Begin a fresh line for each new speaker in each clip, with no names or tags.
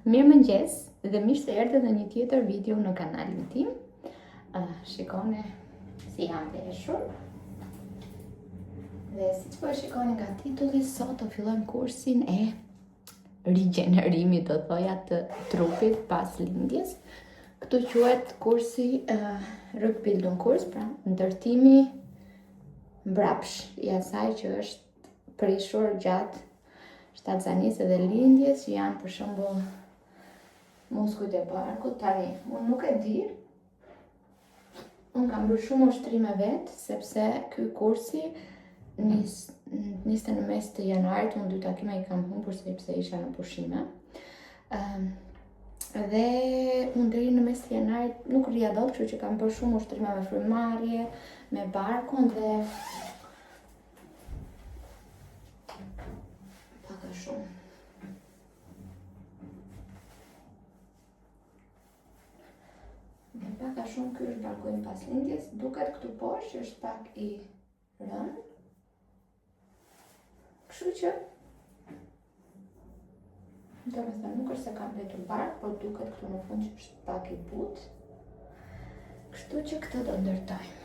Mirëmëngjes dhe mirë se erdhët në një tjetër video në kanalin tim. Shikoni si jam veshur. Dhe siç po e shikoni nga titulli, sot do fillojmë kursin e rigjenerimit, do thoja, të trupit pas lindjes. Këtu quhet kursi Rückbildung kurs, pra ndërtimi mbrapsht i asaj që është prishur gjatë shtatzanisë dhe lindjes, që janë për shembull muskujt e barkut. Tani, unë nuk e di, unë kam bërë shumë ushtrime vetë, sepse ky kursi niste në mes të janarit, unë 2 takime i kam humbur sepse isha në pushime. Dhe unë deri në mes të janarit nuk rria dot, kështu që kam bërë shumë ushtrime me frymarrje, me barkun dhe paka shumë. Dhe paka shumë ky është barku im pas lindjes, duket këtu poshtë që është pak i rënë. Kështu që domethënë nuk është se kam vetur bark, por duket këtu në fund që është pak i butë. Kështu që këtë do ndërtojmë.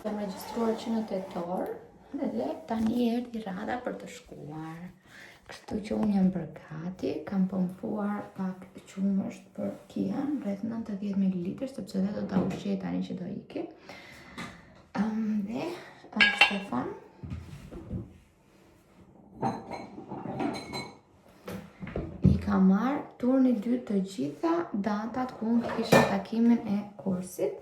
Jam regjistruar që në tetor dhe tani erdhi rada për të shkuar. Kështu që unë jam përgati, kam pompuar pak qumësht për Kian, rreth 90 ml, sepse dhe do ta ushqej tani që do iki. Dhe Stefan i ka marrë turni 2 të gjitha datat ku unë kisha takimin e kursit.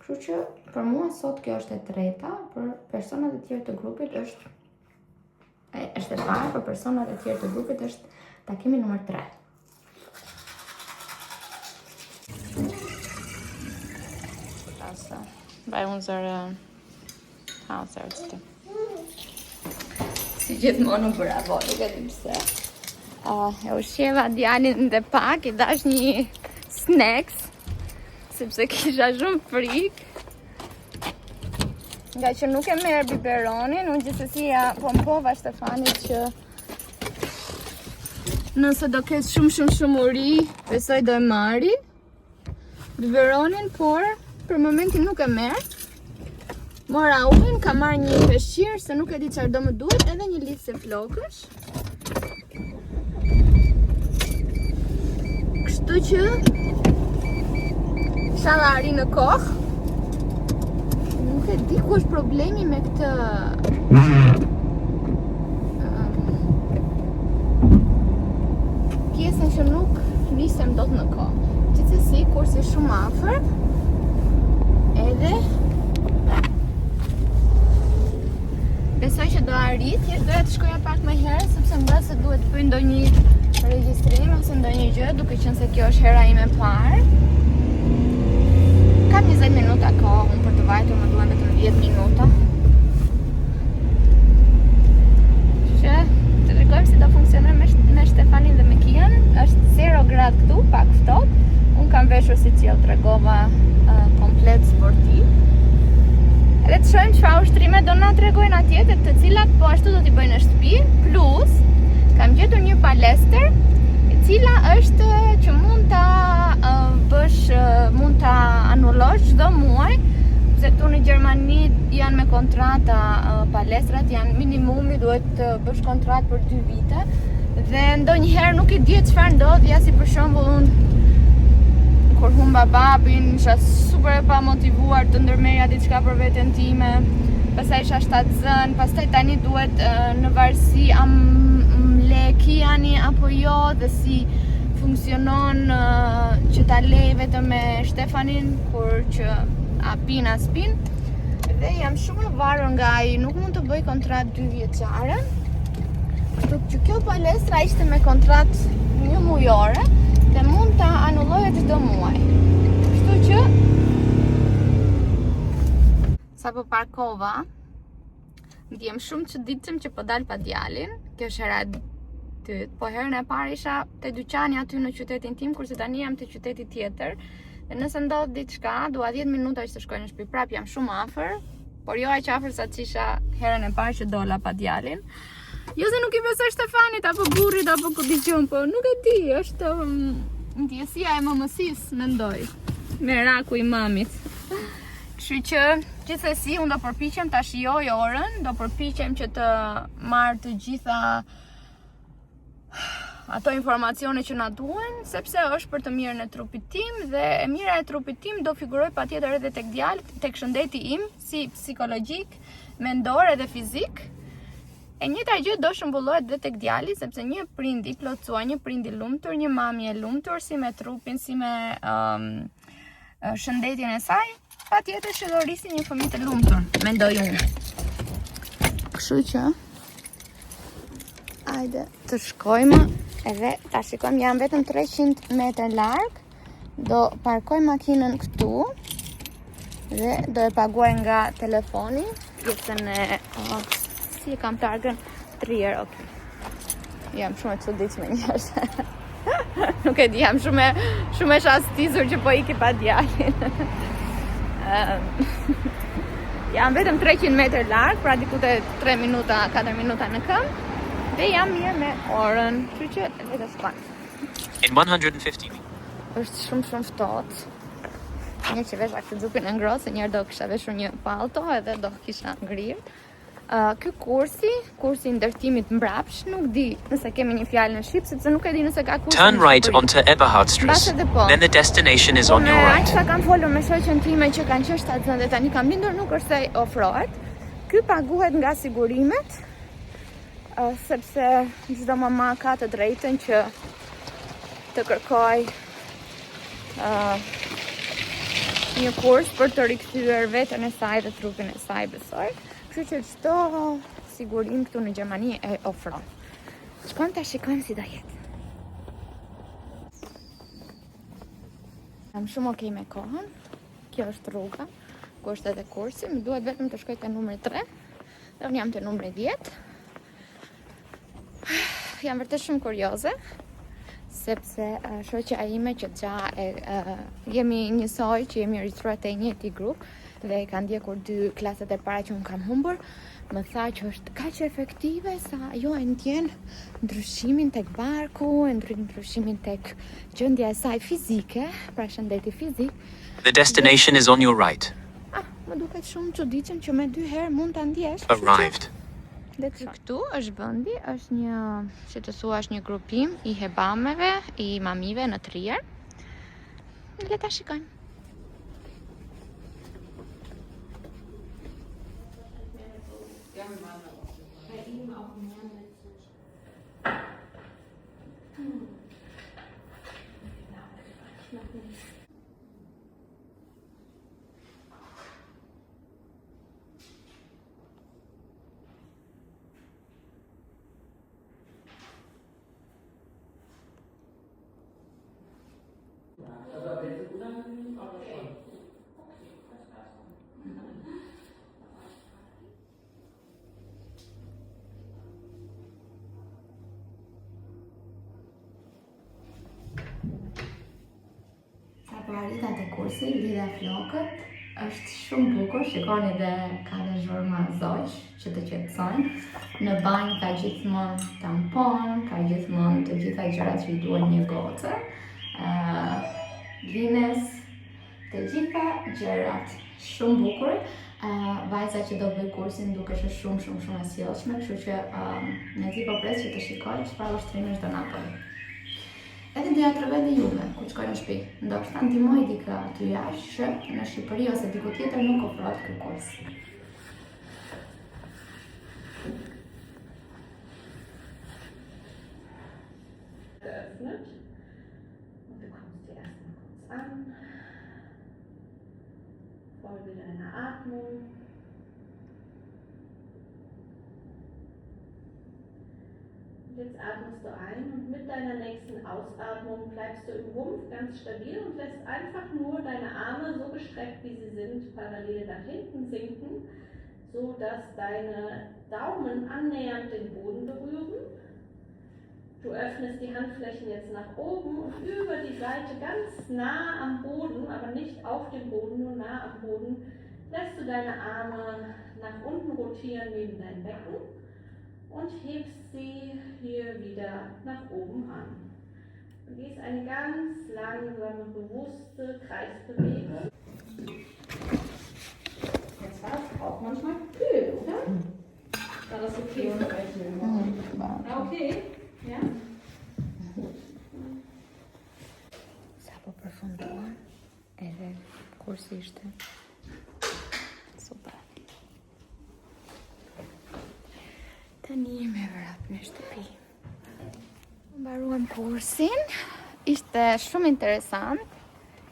Kështu që për mua sot kjo është e treta, për personat e tjerë të grupit është e para, për personat e tjerë të grupit është takimi numër 3. Bei unserer Hausärztin. Si gjithmonë bravo, nuk e di pse. E ushqeva djalin dhe pak, i dash një snacks, sepse kisha shumë frikë. Nga që nuk e merr biberonin, unë gjithsesi ja pompova Stefanit që nëse do ketë shumë uri, besoj do e marri biberonin, por për momentin nuk e merr. Mora ujin, ka marrë një peshqir se nuk e di çfarë do më duhet, edhe një lisë flokësh. Kështu që inshallah arri në kohë. Nuk e di ku është problemi me këtë pjesën që nuk nisem dot në kohë. Gjithsesi, kursi shumë afër. Edhe besoj që do arrit, doja të shkoja pak më herë, sepse mbas se duhet të bëj ndonjë regjistrim ose ndonjë gjë, duke qenë se kjo është hera ime e parë. Kam 20 minuta kohë unë për të vajtur, më duhen vetëm 10 minuta. Që të tregojmë si do funksionojmë me Stefanin dhe me Kian. Është 0 gradë këtu, pak ftohtë. Unë kam veshur si që tregova komplet sportiv. Edhe të shohim çfarë ushtrime do na tregojnë atje, të cilat po ashtu do t'i bëjnë në shtëpi, plus kam gjetur një palestër, e cila është që mund ta bësh, mund ta anullosh çdo muaj, sepse këtu në Gjermani janë me kontrata palestrat, janë minimumi, duhet të bësh kontratë për 2 vite, dhe ndonjëherë nuk e di çfarë ndodh, ja si për shembull unë kur humba babin, isha super e pa motivuar të ndërmerja diçka për veten time. Pastaj isha shtatzën, pastaj tani duhet në varësi a le Kiani apo jo, dhe si funksionon që ta lej vetëm me Stefanin, kur që a pin as pin. Dhe jam shumë e varur nga ai, nuk mund të bëj kontratë 2 vjeçare. Kështu që kjo palestra ishte me kontratë 1 mujore dhe mund ta anullohet çdo muaj. Kështu që sapo parkova, ndjem shumë çuditshëm që po dal pa djalin. Kjo është hera e dytë, po herën e parë isha te dyqani aty në qytetin tim, kurse tani jam te qyteti tjetër. Dhe nëse ndodh diçka, dua 10 minuta që të shkoj në shtëpi. Prap jam shumë afër, por jo aq afër sa që isha herën e parë që dola pa djalin. Jo se nuk I besoj Stefanit apo burrit apo kudiqon, po nuk e di, është ndjesia e mëmësisë, mendoj. Meraku I mamit. Kështu që gjithsesi unë do përpiqem ta shijoj orën, do përpiqem që të marr të gjitha ato informacione që na duhen, sepse është për të mirën e trupit tim dhe e mira e trupit tim do figuroj patjetër edhe tek djalit, tek shëndeti im, si psikologjik, mendor edhe fizik. E njëjta gjë do shëmbullohet edhe tek djali, sepse një prind I plotësuar, një prind I lumtur, një mamje e lumtur, si me trupin, si me shëndetin e saj, patjetër që do rrisi një fëmijë të lumtur, mendoj unë. Kështu që hajde të shkojmë edhe ta shikojmë, jam vetëm 300 metra larg. Do parkoj makinën këtu dhe do e paguaj nga telefoni pjesën e si e kam targën 3 euro. Jam shumë e çuditshme njerëz. Nuk e di, jam shumë e shastizur që po iki pa djalin. Jam vetëm 300 metra larg, pra diku te 3 minuta, 4 minuta në këmbë. Dhe jam mirë me orën, kështu që le të shkojmë.
In 150.
Është shumë ftohtë. Një që vesh këtë zupin e ngrohtë, se njerë do kisha veshur një palto edhe do kisha ngrirë. Ky kursi I ndërtimit mbrapsh, nuk di nëse kemi një fjalë në shqip, sepse nuk e di nëse ka kursi.
Turn right onto Eberhardstrasse. Then the destination is on your right.
Sa kam folur me shoqen time që kanë qenë shtatzënë dhe tani kam lindur, nuk është se ofrohet. Ky paguhet nga sigurimet. Sepse çdo mama ka të drejtën që të kërkoj një kurs për të rikthyer veten e saj dhe trupin e saj, besoj. Kështu që çdo sigurim këtu në Gjermani e ofron. Shkojmë ta shikojmë si do jetë. Jam shumë okay me kohën. Kjo është rruga ku është edhe kursi. Më duhet vetëm të shkoj te numri 3. Dhe unë jam te numri 10. Jam vërtet shumë kurioze, sepse shoqja ime që jemi njësoj, që jemi regjistruar te njëjti grup dhe ka ndjekur 2 klaset e para që unë kam humbur, më tha që është kaq efektive sa ajo e ndjen ndryshimin tek barku, ndryshimin tek gjendja e saj fizike, pra shëndeti fizik.
The destination is on your right.
Më duket shumë çuditshëm që me 2 herë mund ta ndjesh.
Arrived.
Dhe këtu është vendi, është një, si të thuash, një grupim I hebameve, I mamive në Trier. Le ta shikojmë. Po arrita te kursi, lidha flokët, është shumë bukur, shikoni dhe ka dhe zhurma zoq që të qetësojnë. Në banjë ka gjithmonë tampon, ka gjithmonë të gjitha gjërat që I duhen një gocë, lines, të gjitha gjërat, shumë bukur. Vajza që do bëj kursin dukesh shumë e sjellshme, kështu që mezi po pres që të shikoj çfarë ushtrimesh do na bëj. Edhe doja t'rregoj dhe juve, kur shkoj në shtëpi. Ndoshta ndihmoj dikë aty jashtë, në Shqipëri ose diku tjetër nuk ofrohet ky kurs. Geöffnet. Und du kommst dir erstmal kurz an. Folge deiner Atmung. Jetzt atmest du ein und mit deiner nächsten Ausatmung bleibst du im Rumpf ganz stabil und lässt einfach nur deine Arme so gestreckt, wie sie sind, parallel nach hinten sinken, so dass deine Daumen annähernd den Boden berühren. Du öffnest die Handflächen jetzt nach oben und über die Seite ganz nah am Boden, aber nicht auf dem Boden, nur nah am Boden, lässt du deine Arme nach unten rotieren neben dein Becken.
und hebst sie hier wieder nach oben an. Und gehst eine ganz langsame, bewusste Kreisbewegung. Jetzt war es auch manchmal kühl, oder? War das okay für euch? Okay, ja?
Sapo përfunduar edhe kursi ishte super. Tani me vrap në shtëpi. Mbaruam kursin, ishte shumë interesant,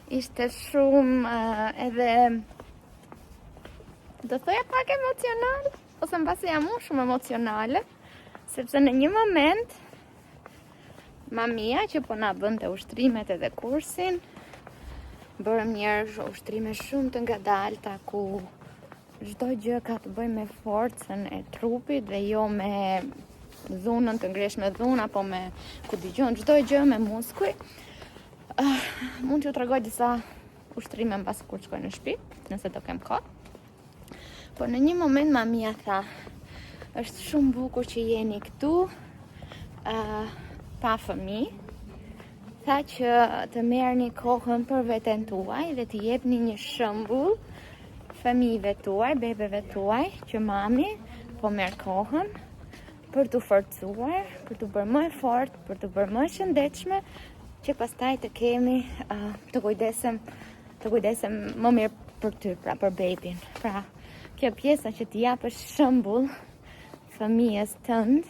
ishte shumë edhe do thoja pak emocional, ose mbasi jam unë shumë emocionale, sepse në një moment mamia që po na bënte ushtrimet edhe kursin, bërëm njerë ushtrime shumë të ngadalta ku çdo gjë ka të bëjë me forcën e trupit dhe jo me dhunën, të ngresh me dhunë apo me ku dëgjon çdo gjë me muskuj. Mund t'ju tregoj disa ushtrime mbas kur shkoj në shtëpi, nëse do kem kohë. Po në një moment mamia tha, është shumë bukur që jeni këtu, pa fëmijë. Tha që të merrni kohën për veten tuaj dhe të jepni një shembull fëmijëve tuaj, bebeve tuaj, që mami po merr kohën për t'u forcuar, për t'u bërë më e fortë, për t'u bërë më e shëndetshme, që pastaj të kemi të kujdesem më mirë për ty, pra për bebin. Pra, kjo pjesa që t'i japësh shembull fëmijës tënd,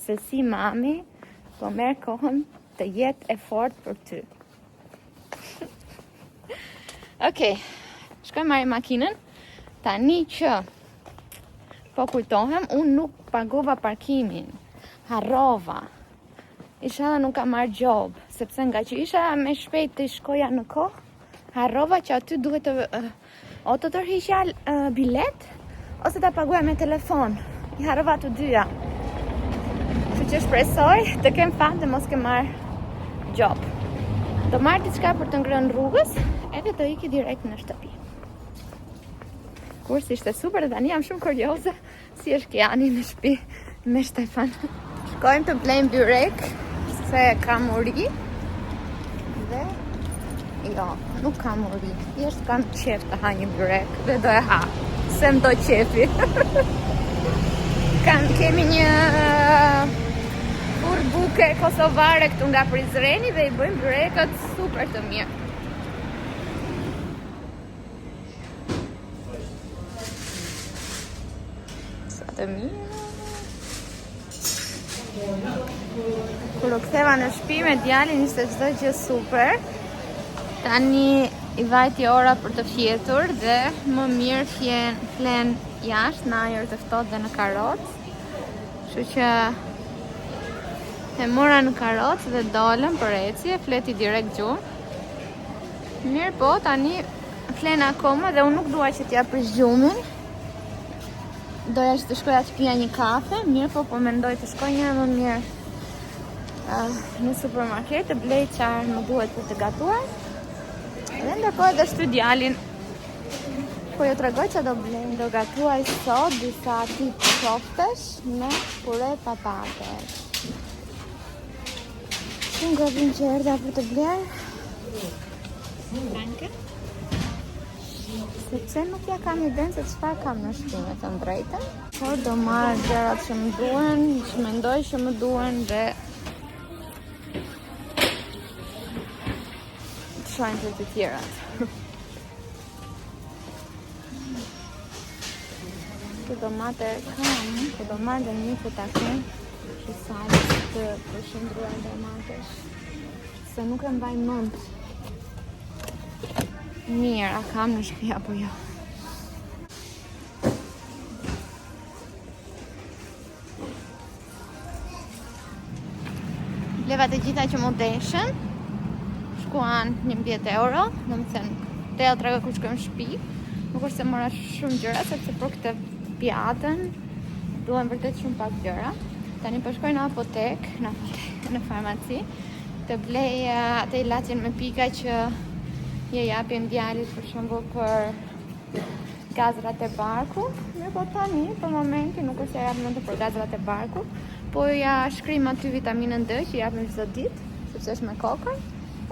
se si mami po merr kohën të jetë e fortë për ty. Okej, shkoj marrë makinën. Tani që po kujtohem, unë nuk pagova parkimin. Harrova. Isha dhe nuk ka marrë job, sepse nga që isha me shpejt të shkoja në kohë, harrova që aty duhet të o të tërhiqja bilet, ose ta paguaj me telefon. I harrova të dyja. Që shpresoj të kem fat dhe mos kem marrë job. Do marrë diçka për të ngrënë rrugës, edhe do iki direkt në shtëpi. Kursi ishte super dhe tani jam shumë kurioze si është Kiani në shtëpi me Stefan. Shkojmë të blejmë byrek, se kam uri. Dhe jo, nuk kam uri. Thjesht kam qef të ha një byrek dhe do e ha. Se më do qefi. Kemi një buke kosovare këtu nga Prizreni dhe i bëjmë byrekët super të mirë. Sa të mirë. Kur u ktheva në shtëpi me djalin ishte çdo gjë super. Tani i vajti ora për të fjetur dhe më mirë flen jashtë në ajër të ftohtë dhe në karrocë. Kështu që e mora në karrocë dhe dolëm për ecje, fleti direkt gjumë. Mirë po, tani flen akoma dhe unë nuk dua që t'ja prish gjumin. Doja që të shkoja të pija një kafe, mirë po, po mendoj të shkoj një më mirë në supermarket, të blej çfarë më duhet për të gatuar. Dhe ndërkohë edhe shty djalin. Po ju tregoj që do blejmë, do gatuaj sot disa tip koftesh me pure patate. Shumë gabim që erdha për të blerë. Danke. Sepse nuk ja kam iden se çfarë kam në shtëpi, me të drejtën. Por do marr gjërat që më duhen, që mendoj që më duhen dhe të shojnë për të tjerat. Që domate kam, që domate një futake që salës të përshëndruar domatesh, se nuk e mbaj mend. Mirë, a kam në shtëpi apo jo? Bleva të gjitha që më deshen, shkuan 11 euro, do më thënë, te atrega kur shkojmë në shtëpi, nuk është se mora shumë gjëra, sepse për këtë pjatën duhen vërtet shumë pak gjëra. Tani po shkoj në apotek, në farmaci, të blej atë ilaçin me pika që je japim djalit për shembull për gazrat e barku. Mirë po tani, për momentin, nuk është se japim mend për gazrat e barku, po ja shkrim aty vitaminën D që japim çdo ditë, sepse është me kokën,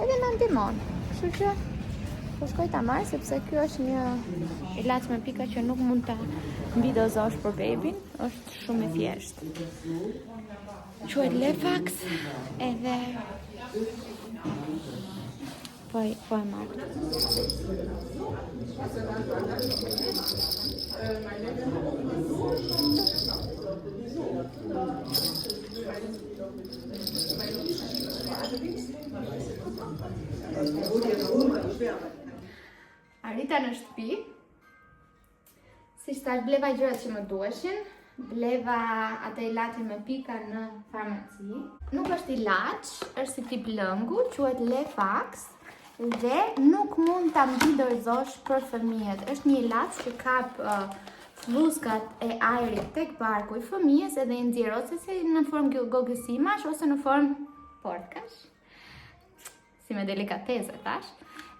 edhe na ndihmon. Kështu që po shkoj ta marr sepse ky është një ilaç me pika që nuk mund ta mbidozosh për bebin, është shumë i thjeshtë. Quhet Lefax edhe po e marr. Arrita në shtëpi, si thash bleva gjërat që më duheshin, bleva atë ilaçin me pika në farmaci. Nuk është ilaç, është si tip lëngu, quhet Lefax dhe nuk mund ta mbidozosh për fëmijët. Është një ilaç që kap flluzkat e ajrit tek barku i fëmijës edhe i nxjerr ose në formë gogësimash ose në formë portkash. Si me delikatese tash.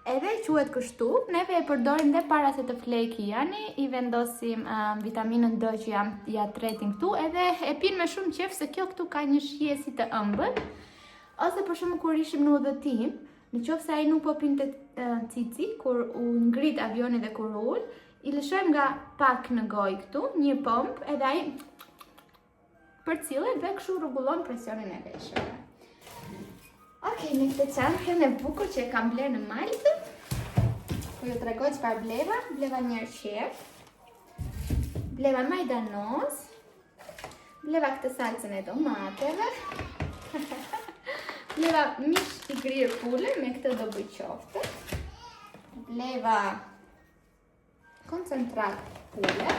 Edhe quhet kështu, neve e përdorim dhe para se të flej Kiani, i vendosim vitaminën D që ja tretim këtu, edhe e pin me shumë qef se kjo këtu ka një shije si të ëmbël, ose për shumë kur ishim në udhëtim, në qoftë se ai nuk po pinte cici, kur u ngrit avioni dhe kur ul, i lëshojmë nga pak në gojë këtu, një pompë, edhe ai përcillet dhe kështu rregullon presionin e veshëve. Okej, në këtë çantë e bukur që e kam bler në Maltë, po ju tregoj çfarë bleva. Bleva një qef, bleva majdanoz, bleva këtë salcën e domateve, bleva mish i grirë pule me këtë do bëj qofte, bleva koncentrat pule,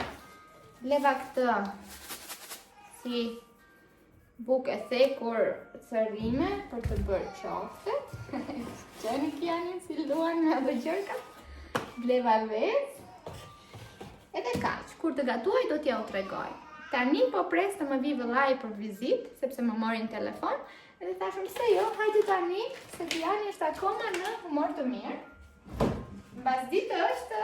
bleva këtë si bukë e thekur sërrime për të bërë qoftet. Qeni Kiani si luan me ato gjërka. Bleva vezë. Edhe kaq, kur të gatuaj do t'ja u tregoj. Tani po pres të më vi vëllai për vizitë, sepse më mori në telefon, edhe thashëm se jo, hajde tani, se Kiani është akoma në humor të mirë. Mbas ditë është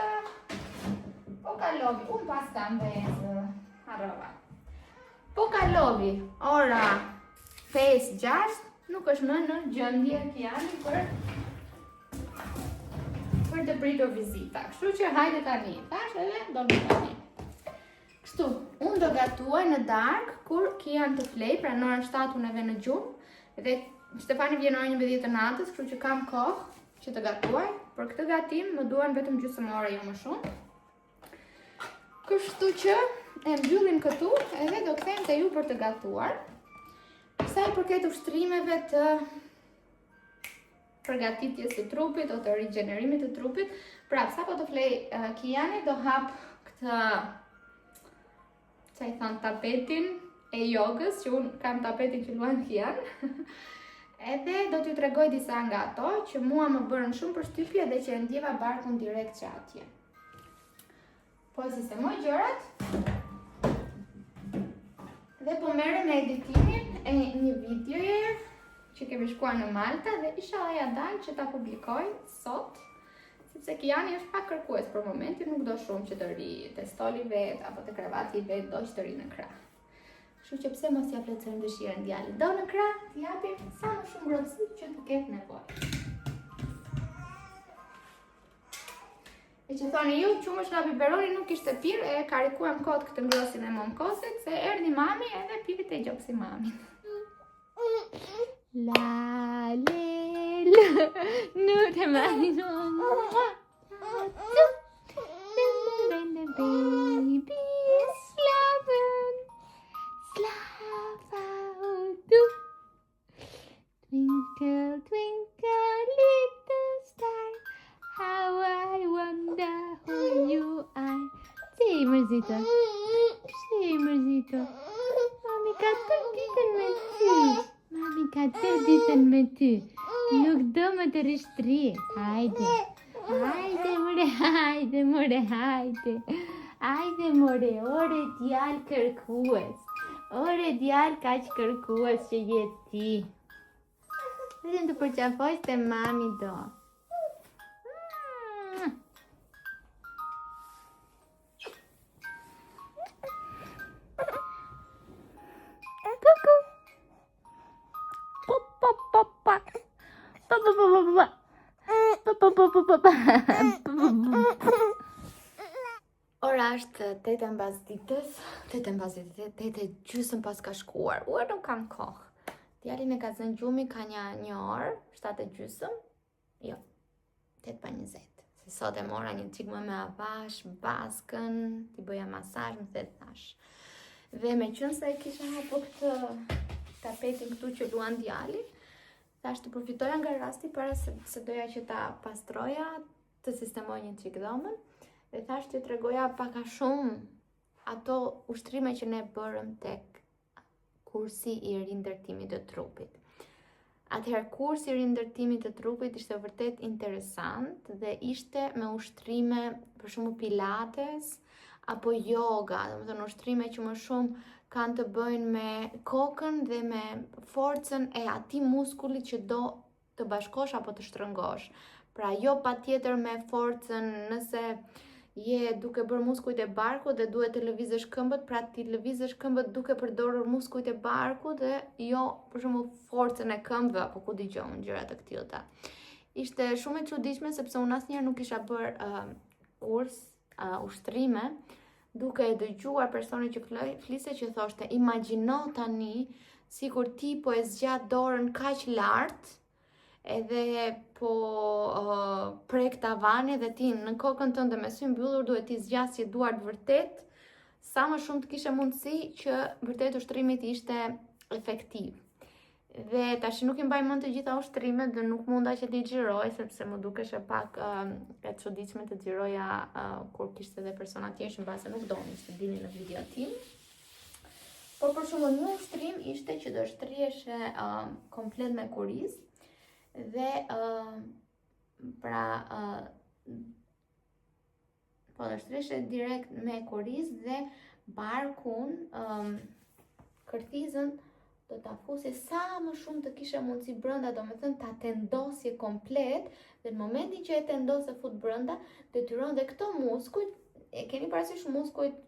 po kalovi, unë pas kam vezë, harrova. Po kalovi, ora 5-6, nuk është më në gjendje Kiani për të pritur vizita. Kështu që hajde tani, tash edhe do vi tani. Kështu, unë do gatuaj në darkë kur Kian të flej, pra në orën 7 unë e ve në gjumë, dhe Stefani vjen orën 11 të natës, kështu që kam kohë që të gatuaj. Për këtë gatim më duan vetëm gjysmë ore, jo më shumë. Kështu që e mbyllim këtu edhe do kthejmë te ju për të gatuar. Sa i përket ushtrimeve të përgatitjes të trupit ose të rigjenerimit të trupit, prap sapo të flej Kiani do hap këtë çai thon tapetin e jogës, që unë kam tapetin që luan Kian. Edhe do t'ju tregoj disa nga ato që mua më bërën shumë përshtypje dhe që e ndjeva barkun direkt që atje. Po sistemoj gjërat. Dhe po merrem me editimin e një videoje që kemi shkuar në Malta dhe inshallah ja dal që ta publikoj sot, sepse Kiani është pak kërkues për momentin, nuk do shumë që të ri të stoli vet apo të kravati vet, do që të ri në krah. Kështu që pse mos ja plotësojmë dëshirën djalit. Do në krah, t'i japim sa më shumë ngrohtësi që të ketë nevojë. E që thoni ju, qumësh nga biberoni nuk ishte pirë, e karikuam kot këtë ngrosin e momkosit, se erdi mami edhe pirit e gjoksi mami. La, le, la, nu të mani, baby, slaven, slava, du. Twinkle, twinkle, little star, how I wonder who you are. Sì, Morzito. Sì, Morzito. Mami ka të ditën me ty. Mami ka të ditën me ty. Nuk do më të rishtri. Hajde. Hajde, more, hajde, more, hajde. Hajde, more, ore djalë kërkues. Ore djalë kaq kërkues që je ti. Vetëm të përqafoj se mami do. Është 8 mbas ditës, 8 gjysmë pas ka shkuar. Ua nuk kam kohë. Djalin e ka zënë gjumi ka një orë, 7 gjysmë. Jo, 8:20. Se sot e mora një çik më me avash, baskën, t'i bëja masazh, më the thash. Dhe me qënë se kisha hapur këtë tapetin këtu që luan djali, thash të përfitoja nga rasti para se doja që ta pastroja, të sistemoj një çik dhomën, dhe thash të tregoja paka shumë ato ushtrime që ne bërëm tek kursi i rindërtimit të trupit. Atëherë kursi i rindërtimit të trupit ishte vërtet interesant dhe ishte me ushtrime për shembull pilates apo yoga, domethënë ushtrime që më shumë kanë të bëjnë me kokën dhe me forcën e atij muskulit që do të bashkosh apo të shtrëngosh. Pra jo patjetër me forcën nëse je duke bërë muskujt e barkut dhe duhet të lëvizësh këmbët, pra ti lëvizësh këmbët duke përdorur muskujt e barkut dhe jo për shembull forcën e këmbëve apo ku dëgjon gjëra të tilla. Ishte shumë e çuditshme sepse unë asnjëherë nuk kisha bërë kurs ushtrime duke e dëgjuar personin që fliste që thoshte imagjino tani sikur ti po e zgjat dorën kaq lart edhe po prek tavani dhe ti në kokën tënde me sy mbyllur duhet ti zgjasje duart vërtet sa më shumë të kishe mundësi që vërtet ushtrimi të ishte efektiv. Dhe tash nuk i mbaj mend të gjitha ushtrimet dhe nuk munda që t'i xhiroj sepse më dukeshe pak e çuditshme të xhiroja kur kishte edhe persona tjerë që mbase nuk donin të dinin në videon tim. Por për shembull një ushtrim ishte që do shtriheshe komplet me kuriz dhe po do shtriheshe direkt me kuriz dhe barkun kërthizën do ta fusi sa më shumë të kishe mundësi brenda, domethënë ta tendosje komplet dhe në momentin që e tendos e fut brenda, detyron dhe këto muskujt, e keni parasysh muskujt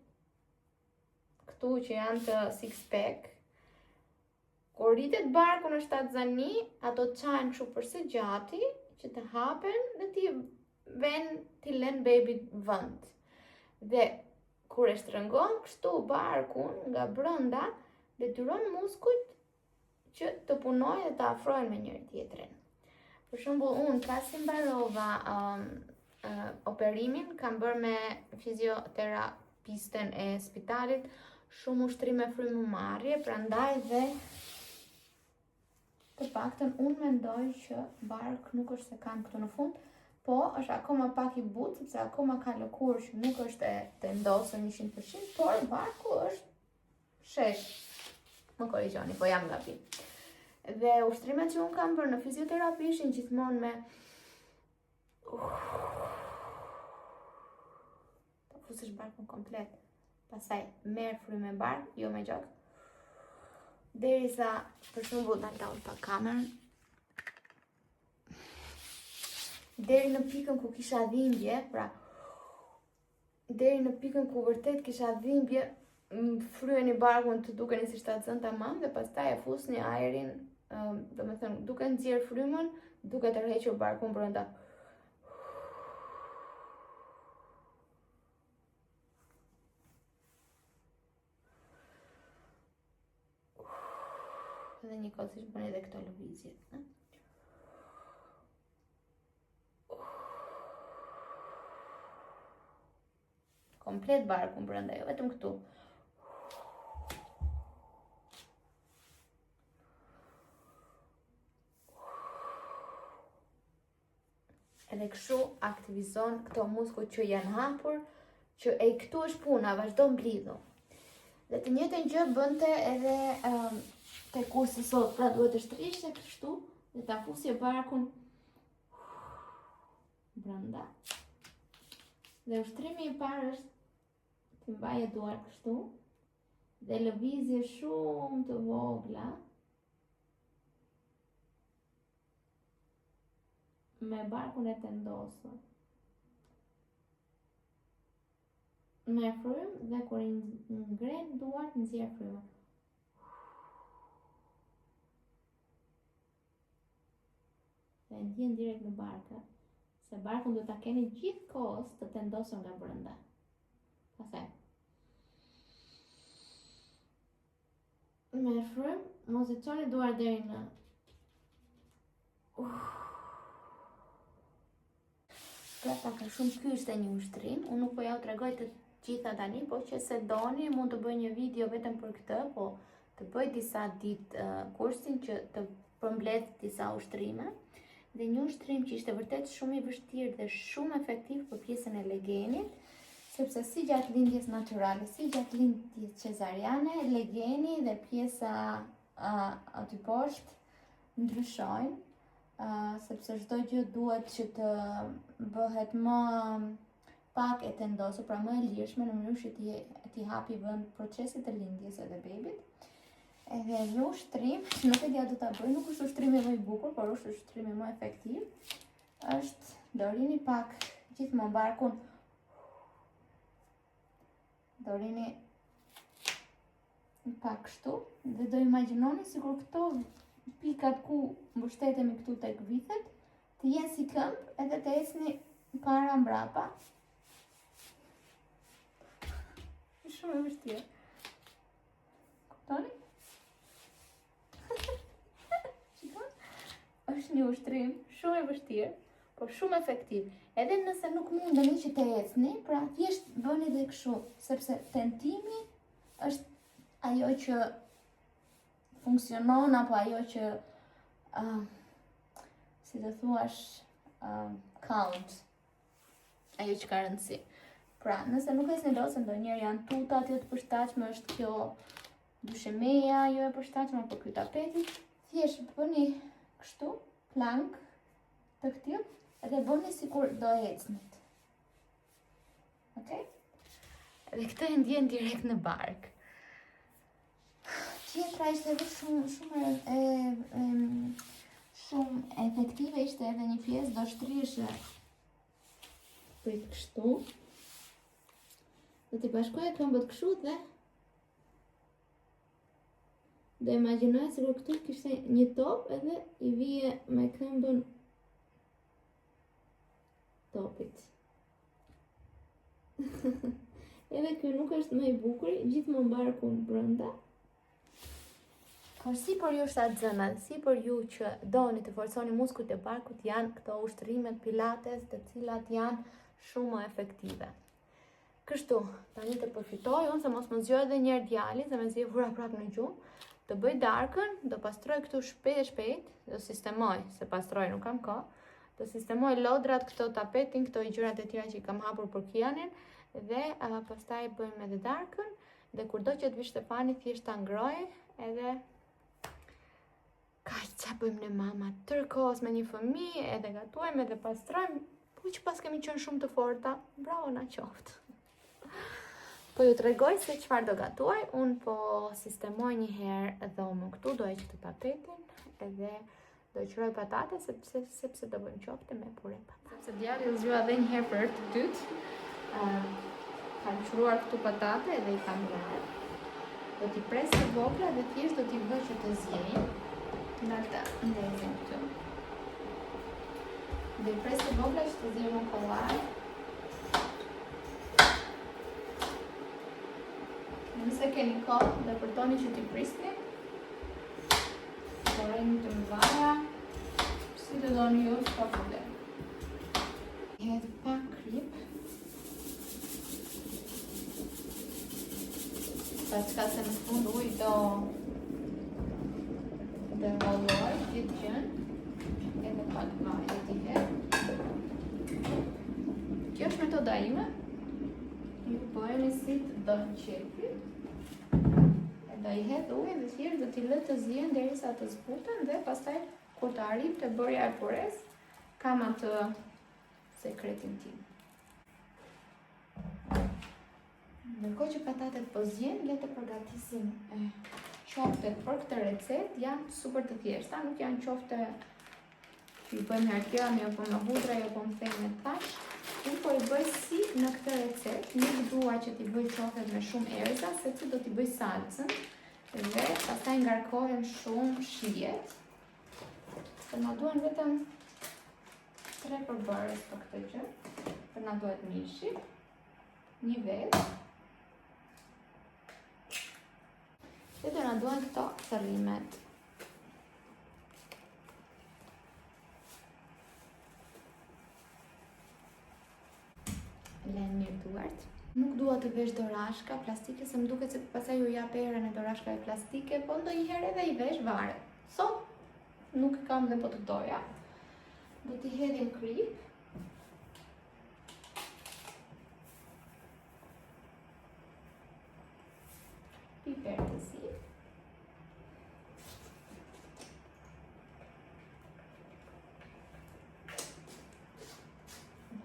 këtu që janë të six pack, kur rritet barku në shtatzani, ato çajnë kështu përse gjati që të hapen dhe ti lën baby vend. Dhe kur e shtrëngon kështu barkun nga brenda, detyron muskujt që të punojnë dhe të afrohen me njëri tjetrin. Për shembull, unë pasi mbarova operimin, kam bërë me fizioterapisten e spitalit shumë ushtrime frymëmarrje, prandaj dhe të paktën unë mendoj që bark nuk është se kanë këtu në fund, po është akoma pak i butë, sepse akoma ka lëkurë që nuk është e tendosur 100%, por barku është shesh. Më korrigjoni, po jam gabim. Dhe ushtrimet që unë kam bërë në fizioterapi ishin gjithmonë me ta fusësh barkun komplet. Pastaj merr frymë me bark, jo me gjok. Derisa, për shembull, ta ul pa kamerën. Deri në pikën ku kisha dhimbje, pra deri në pikën ku vërtet kisha dhimbje, fryeni barkun të dukeni si shtatzën tamam dhe pastaj e fusni ajrin, domethënë duke nxjerr frymën, duke tërhequr barkun brenda. Dhe një kohë siç bën edhe këto lëvizje. Komplet barkun brenda, jo vetëm këtu. Edhe kështu aktivizon këto muskuj që janë hapur, që e këtu është puna, vazhdo mblidhu. Dhe të njëjtën gjë bënte edhe te kursi sot, pra duhet të shtriheshe kështu dhe ta fusje barkun brenda. Dhe ushtrimi i parë është të mbaje duar kështu dhe lëvizje shumë të vogla me barkun e tendosur. Me frymë dhe kur i ngren duart nxjerr frymën. Dhe ndjen direkt në barkë, se barkun do ta keni gjithkohës të tendosur nga brenda. Pastaj Me frymë, mos e çoni duar deri në Pra ka shumë ky ishte një ushtrim, unë nuk po ja u tregoj të gjitha tani, po që se doni mund të bëj një video vetëm për këtë, po të bëj disa ditë kursin që të përmbledh disa ushtrime. Dhe një ushtrim që ishte vërtet shumë i vështirë dhe shumë efektiv për pjesën e legenit, sepse si gjatë lindjes natyrale, si gjatë lindjes cesariane, legeni dhe pjesa aty poshtë ndryshojnë. Sepse çdo gjë duhet që të bëhet më pak e tendosur, pra më e lirshme në mënyrë që t'i hapi vend procesit të lindjes edhe bebit. Edhe një ushtrim, nuk e dia do ta bëj, nuk është ushtrimi më i bukur, por është ushtrimi më efektiv. Është do rini pak gjithmonë barkun. Do rini pak kështu dhe do imagjinoni sikur këto pikat ku mbështetemi këtu tek vithet, të jenë si këmbë edhe të ecni para mbrapa. Shumë e vështirë. Kuptoni? Shikon? Është një ushtrim shumë e vështirë, por shumë efektiv. Edhe nëse nuk mundeni që të ecni, pra thjesht bëni dhe kështu, sepse tentimi është ajo që funksionon, apo ajo që, si të thuash, count, ajo që ka rëndësi. Pra, nëse nuk e snelosën, ndonjëherë janë tutat jo të përshtatshme, është kjo dyshemeja jo e përshtatshme, apo ky tapeti, thjesht bëni kështu, plank të këtill, edhe bëni sikur do ecnit. Okej? Dhe këtë e ndjen direkt në bark. Tjetra ishte edhe shumë efektive, ishte edhe një pjesë do shtrihesh prit kështu. Do t'i bashkoje këmbët kështu dhe do imagjinoje sikur këtu kishte një top edhe i vije me këmbën topit. Edhe ky nuk është më i bukur, gjithmonë barku në brenda. Por si për ju shtatzënat, si për ju që doni të forconi muskujt e barkut, janë këto ushtrimet pilates, të cilat janë shumë më efektive. Kështu, tani të përfitoj, unë se mos më zgjoj edhe njerë djali, se me zje vura prap në gjumë, të bëj darkën, do pastroj këtu shpejt, do sistemoj, se pastroj nuk kam kohë, do sistemoj lodrat, këto tapetin, këto i gjërat e tjera që i kam hapur për Kianin, dhe pastaj bëjmë edhe darkën, dhe kur do që të vi Shtefani, thjesht ta ngroj, edhe kaq ça bëjmë ne mama, tërkohës me një fëmijë, edhe gatuajmë edhe pastrojmë, po që pas kemi qenë shumë të forta, bravo na qoftë. Po ju tregoj se çfarë do gatuaj, unë po sistemoj një herë dhomën këtu, do heq të tapetin, edhe do qëroj patate, sepse do bëjmë qofte me pure patate. Sepse djali u zgjua edhe një herë për të dytë, kam qëruar këtu patate edhe i kam larë. Do t'i pres të vogla dhe thjesht do t'i vë që të zjenjë. Nga të ndezim këtu. Dhe i pres të vogla që të zjenjë në kolaj. Nëse keni kohë dhe përtoni që t'i prisni, korejnë të mëdhaja, si të doni ju, s'ka problem. Hedh pak krip. Pa qka se në fund uj do evaluoj gjithë gjën, edhe pak vaj e t'i hedh. Kjo është metoda ime. Ju bëjeni si të dojnë qepi. E do i hedh ujë dhe thjesht do t'i lë të zjenë derisa të zbuten dhe pastaj kur të arrit të bërja e pures, kam atë sekretin tim. Ndërkohë që patatet po zjenë, le të përgatisim qoftet për këtë recet, janë super të thjeshta, nuk janë qofte që i bëjmë herkjami, apo me hudra, apo më thejnë me thash. Unë po i bëj si në këtë recet, nuk dua që t'i bëj qoftet me shumë erza, sepse do t'i bëj salcën, dhe pastaj ngarkohen shumë shijet. Se na duhen vetëm 3 përbërës për këtë gjë, për na duhet mishi, një vetë. Që do na duhen këto thërrimet. Lënë mirë duart. Nuk dua të vesh dorashka plastike, se më duket se pastaj ju jap erën e dorashkave plastike, po ndonjëherë edhe i vesh varet. Sot nuk kam dhe po të doja. Do t'i hedhim krip. Piper të zi.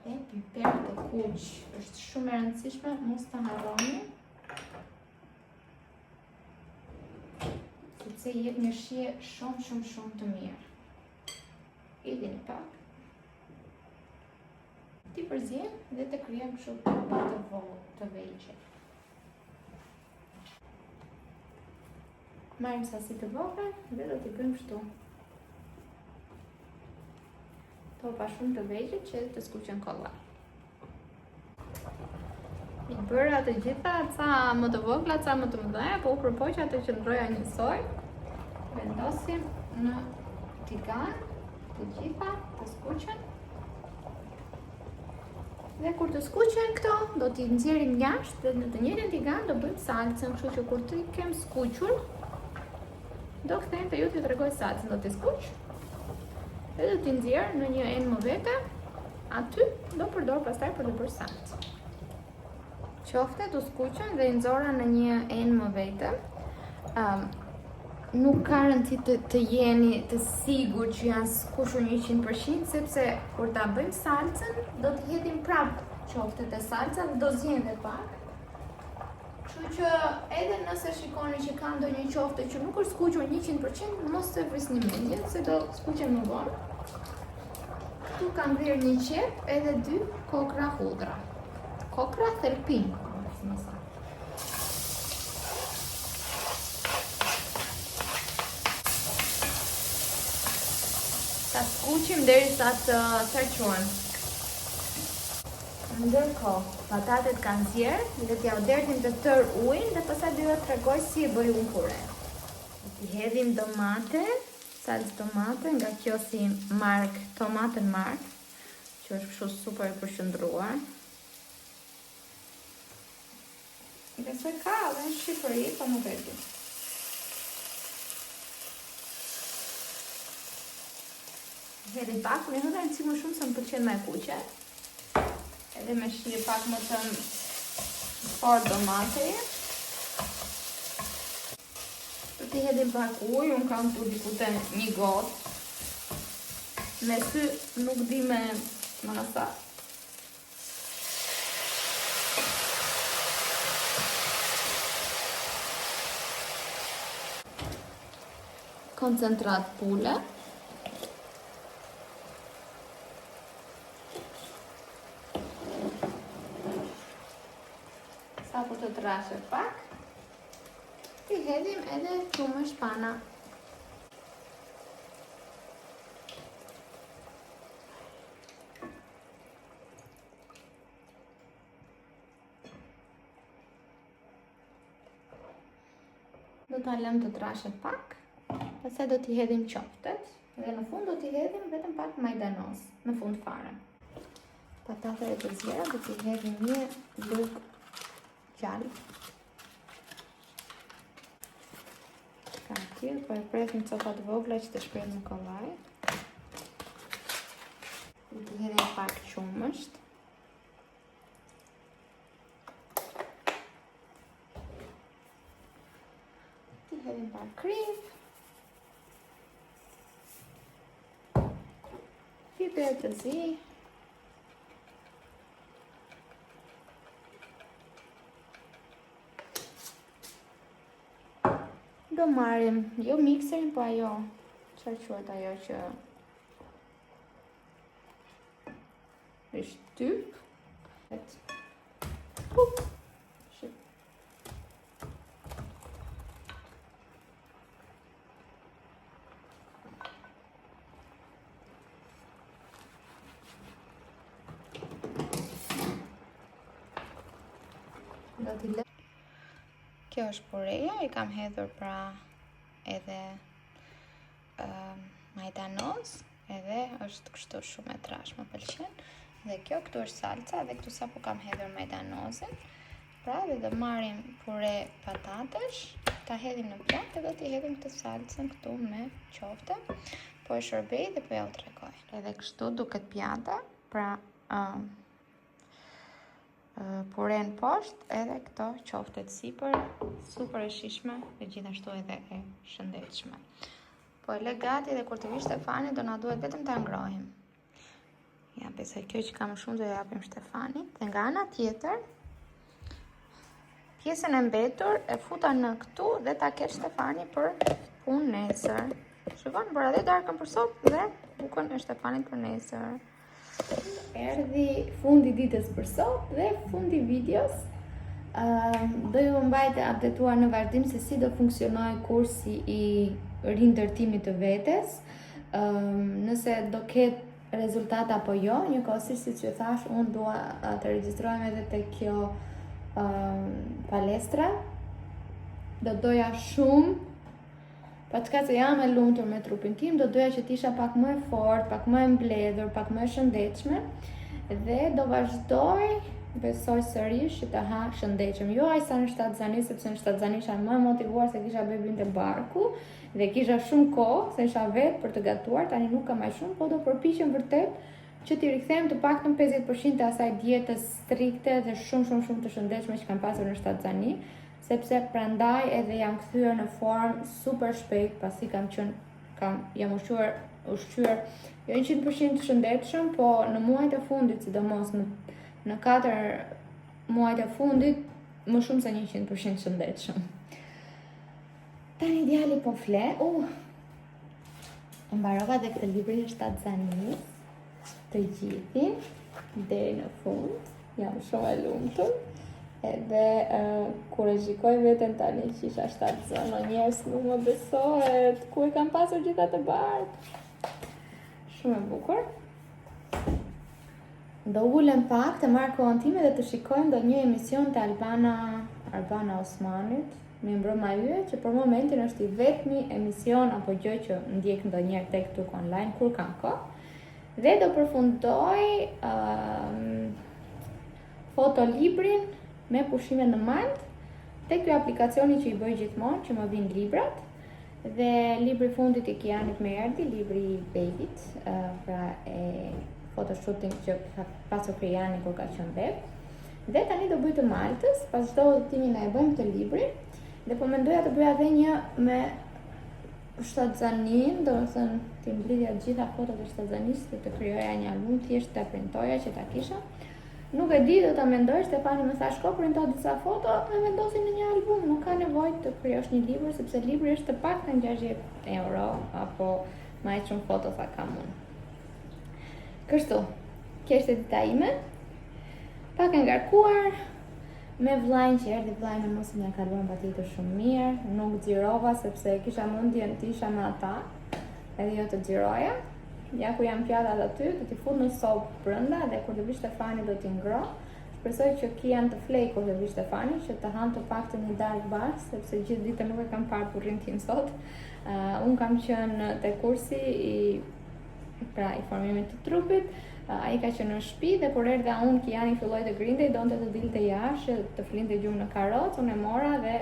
Dhe piper të kuq. Është shumë e rëndësishme, mos të harroni. Sepse jep një shije shumë të mirë. Idhin pak. Ti përzien dhe të kryem kështu pa të vegjë. Marrim sasi të vogël dhe do t'i bëjmë kështu. Topa shumë të vegjël që të skuqen kollaj. I bëra të gjitha, ca më të vogla, ca më të mëdha, po u përpoqja të qëndroja njësoj. Vendosim në tigan të gjitha të skuqen. Dhe kur të skuqen këto, do t'i nxjerrim jashtë dhe në të njëjtin tigan do bëjmë salcën, kështu që kur t'i kem skuqur, do kthejmë të ju t'ju tregoj salcën, do t'i skuq dhe do t'i nxjerr në një enë më vete, aty do përdor pastaj për të bërë salcë. Qofte të skuqen dhe i nxora në një enë më vete. Nuk ka rëndësi të jeni të sigurt që janë skuqur 100%, sepse kur ta bëjmë salcën do t'i hedhim prapë qofte të salca dhe do zjen dhe pak. Kështu që edhe nëse shikoni që ka ndonjë qofte që nuk është skuqur 100%, mos të vrisni mendjen se do skuqen më vonë. Këtu kam bërë një qep edhe 2 kokra hudhra. Kokra thelpin. Ta skuqim derisa të tërquan. Ndërkohë, patatet kanë zjerë dhe t'ja dertim të tër ujin dhe pastaj do t'ju tregoj si e bëj unë pure. I hedhim domate, salcë tomate, nga kjo si mark, tomatën mark, që është kështu super e përqendruar. Besoj ka edhe në Shqipëri, po nuk e di. Hedhim pak, unë nuk e rëndësi më shumë se më pëlqen me kuqe. Edhe me shije pak më të fort domate. Do t'i hedhim pak ujë, unë kam tu dikute 1 gotë. Me sy nuk di me masa. Koncentrat pule. Sa po të trashe pak, t'i hedhim edhe qumë shpana. Do t'a lëm të trashe pak, pastaj do t'i hedhim qoftet, dhe në fund do t'i hedhim vetëm pak majdanos, në fund fare. Patatet e të zjera do t'i hedhim një lugë gjallë. Ka tjerë, po e presim copat vogla që të shkret në kollaj. Do t'i hedhim pak qumësht. T'i hedhim pak krip. Piper të zi. Do marrim, jo mikserin, po ajo, çfarë quhet ajo që është typ. Kjo është pureja, I kam hedhur pra edhe majdanoz, edhe është kështu shumë e trash, më pëlqen. Dhe kjo këtu është salca, dhe këtu sapo kam hedhur majdanozin. Pra dhe do marrim pure patatesh, ta hedhim në pjatë dhe do t'i hedhim këtë salcën këtu me qofte. Po e shërbej dhe po ja u tregoj. Edhe kështu duket pjata, pra puren poshtë edhe këto qoftet sipër, super e shishme dhe gjithashtu edhe e shëndetshme. Po e le gati dhe kur të vi Shtefani do na duhet vetëm ta ngrohim. Ja, besoj kjo që ka më shumë do ja japim Shtefanit. Dhe nga ana tjetër, pjesën e mbetur e futa në këtu dhe ta ketë Shtefani për punë nesër. Shikon, bëra dhe darkën për sot dhe bukën e Shtefanit për nesër. Erdhi fundi ditës për sot dhe fundi videos. Do ju mbajtë updetuar në vazhdim se si do funksionoj kursi I rindërtimit të vetes. Nëse do ketë rezultat apo jo, njëkohësisht siç ju thash, unë dua të regjistrohem edhe te kjo palestra. Do doja shumë, pa çka se jam e lumtur me trupin tim, do doja që t'isha pak më e fortë, pak më e mbledhur, pak më e shëndetshme dhe do vazhdoj, besoj sërish që të ha shëndetshëm. Jo aq sa në shtatzani, sepse në shtatzani isha më motivuar se kisha bebin te barku dhe kisha shumë kohë, se isha vetë për të gatuar, tani nuk kam aq shumë, po do përpiqem vërtet që t'i rikthem të paktën 50% të asaj dietës strikte dhe shumë të shëndetshme që kam pasur në shtatzani, sepse prandaj edhe jam kthyer në formë super shpejt, pasi jam ushqyer jo 100% të shëndetshëm, po në muajt e fundit, sidomos në 4 muajt e fundit, më shumë se 100% shëndetshëm. Tani djali po fle, mbarova dhe këtë librin e shtatzanis, të gjithin, deri në fund, jam shumë e lumtur. Edhe kur e shikoj veten tani që isha shtatzan, njerëz nuk më besohet, ku e kam pasur gjitha të bardhë. Shumë e bukur. Do ulem pak të marr kohën time dhe të shikojmë ndonjë emision të Albana Osmanit, me mbrëma yje, që për momentin është I vetmi emision apo gjë që ndjek ndonjëherë tek tuk online kur kam kohë. Dhe do përfundoj fotolibrin me pushime në Malt tek ky aplikacioni që I bëj gjithmonë, që më vijnë librat. Dhe libri fundit I Kianit më erdhi, libri I Babit, pra e photoshooting që ka pasur Kiani kur ka qenë beb. Dhe tani do bëj të Maltës, pas çdo udhëtimi na e bëjmë të librin. Dhe po mendoja të bëja edhe një me shtatzanin, domethënë të mblidhja të gjitha fotot e shtatzanis dhe të krijoja një album thjesht ta printoja që ta kisha. Nuk e di, do ta mendoj, Stefani më tha shko printo disa foto dhe vendosi në një album, nuk ka nevojë të krijosh një libër sepse libri është të paktën 60 euro apo më aq shumë foto sa kam unë. Kështu, kjo është dita ime. Pak e ngarkuar, me vllajën që erdhi vllai me mos më kaluan patjetër shumë mirë, nuk xhirova sepse kisha mendjen të isha me ata, edhe jo të xhiroja. Ja ku jam pjatat aty, do t'i fut në sopë brenda dhe kur të vi Stefani do t'i ngroh. Shpresoj që Kian të flej kur të vi Stefani, që të han të paktën një darkë bardhë, sepse gjithë ditën nuk e kam parë burrin tim sot. Un kam qenë te kursi I formimit të trupit. Ai ka qenë në shtëpi dhe kur erdha unë, Kiani filloi të grindej, donte të dilte jashtë, të flinte gjumë në karrocë, unë e mora dhe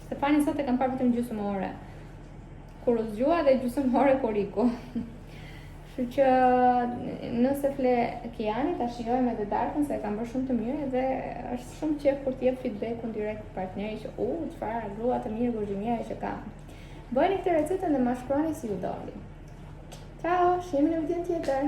Stefani sot e kam parë vetëm gjysmë ore. Kur u zgjua dhe gjysmë ore koriku. Kështu që nëse fle Kiani, ta shijojmë edhe darkën se e kam bërë shumë të mirë dhe është shumë qejf kur t'jep feedbackun direkt partneri që çfarë grua të mirë guzhiniere që kam. Bëjeni këtë recetën dhe ma shkruani si u doli. Ciao, shihemi në videon tjetër.